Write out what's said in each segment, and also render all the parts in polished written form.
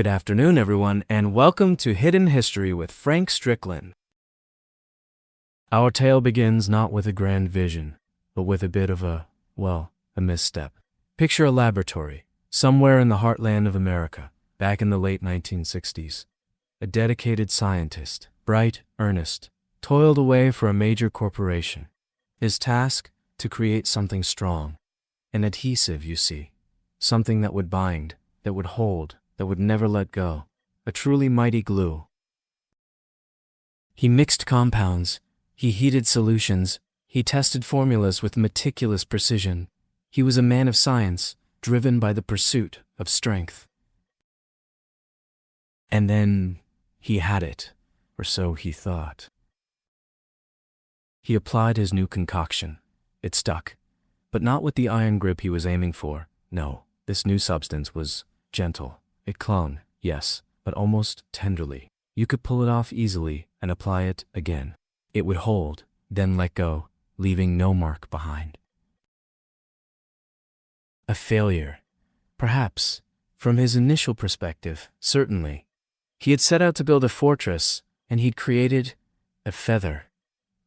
Good afternoon, everyone, and welcome to Hidden History with Frank Strickland. Our tale begins not with a grand vision, but with a bit of a misstep. Picture a laboratory, somewhere in the heartland of America, back in the late 1960s. A dedicated scientist, bright, earnest, toiled away for a major corporation. His task, to create something strong. An adhesive, you see. Something that would bind, that would hold, that would never let go. A truly mighty glue. He mixed compounds. He heated solutions. He tested formulas with meticulous precision. He was a man of science, driven by the pursuit of strength. And then he had it, or so he thought. He applied his new concoction. It stuck, but not with the iron grip he was aiming for. No, this new substance was gentle. It clung, yes, but almost tenderly. You could pull it off easily and apply it again. It would hold, then let go, leaving no mark behind. A failure. Perhaps. From his initial perspective, certainly. He had set out to build a fortress, and he'd created a feather,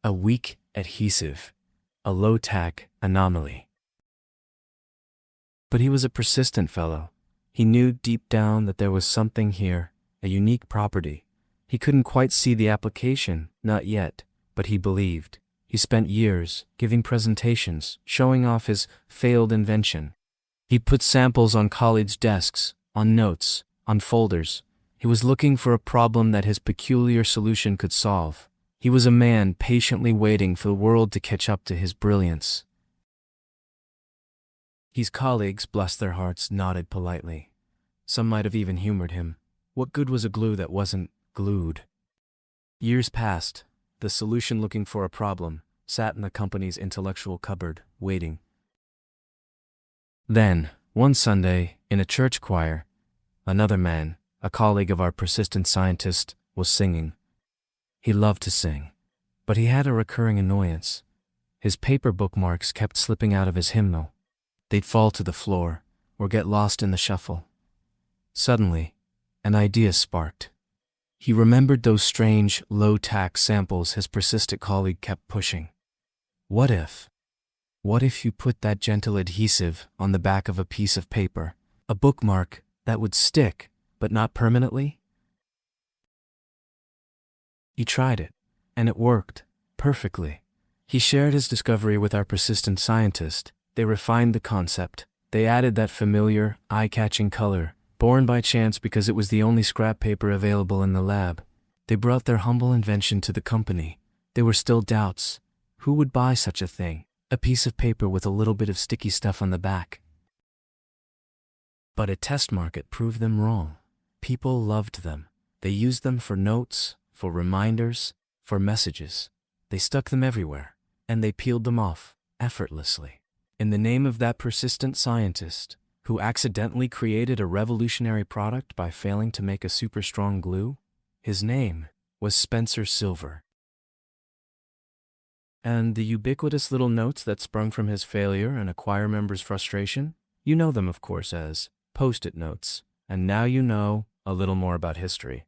a weak adhesive, a low-tack anomaly. But he was a persistent fellow. He knew deep down that there was something here, a unique property. He couldn't quite see the application, not yet, but he believed. He spent years giving presentations, showing off his failed invention. He put samples on colleagues' desks, on notes, on folders. He was looking for a problem that his peculiar solution could solve. He was a man patiently waiting for the world to catch up to his brilliance. His colleagues, bless their hearts, nodded politely. Some might have even humored him. What good was a glue that wasn't glued? Years passed. The solution looking for a problem sat in the company's intellectual cupboard, waiting. Then, one Sunday, in a church choir, another man, a colleague of our persistent scientist, was singing. He loved to sing, but he had a recurring annoyance. His paper bookmarks kept slipping out of his hymnal. They'd fall to the floor, or get lost in the shuffle. Suddenly, an idea sparked. He remembered those strange, low-tack samples his persistent colleague kept pushing. What if you put that gentle adhesive on the back of a piece of paper, a bookmark that would stick, but not permanently? He tried it, and it worked, perfectly. He shared his discovery with our persistent scientist. They refined the concept. They added that familiar, eye-catching color, born by chance because it was the only scrap paper available in the lab. They brought their humble invention to the company. There were still doubts. Who would buy such a thing? A piece of paper with a little bit of sticky stuff on the back. But a test market proved them wrong. People loved them. They used them for notes, for reminders, for messages. They stuck them everywhere, and they peeled them off, effortlessly. In the name of that persistent scientist, who accidentally created a revolutionary product by failing to make a super strong glue, his name was Spencer Silver. And the ubiquitous little notes that sprung from his failure and a choir member's frustration? You know them, of course, as Post-it notes. And now you know a little more about history.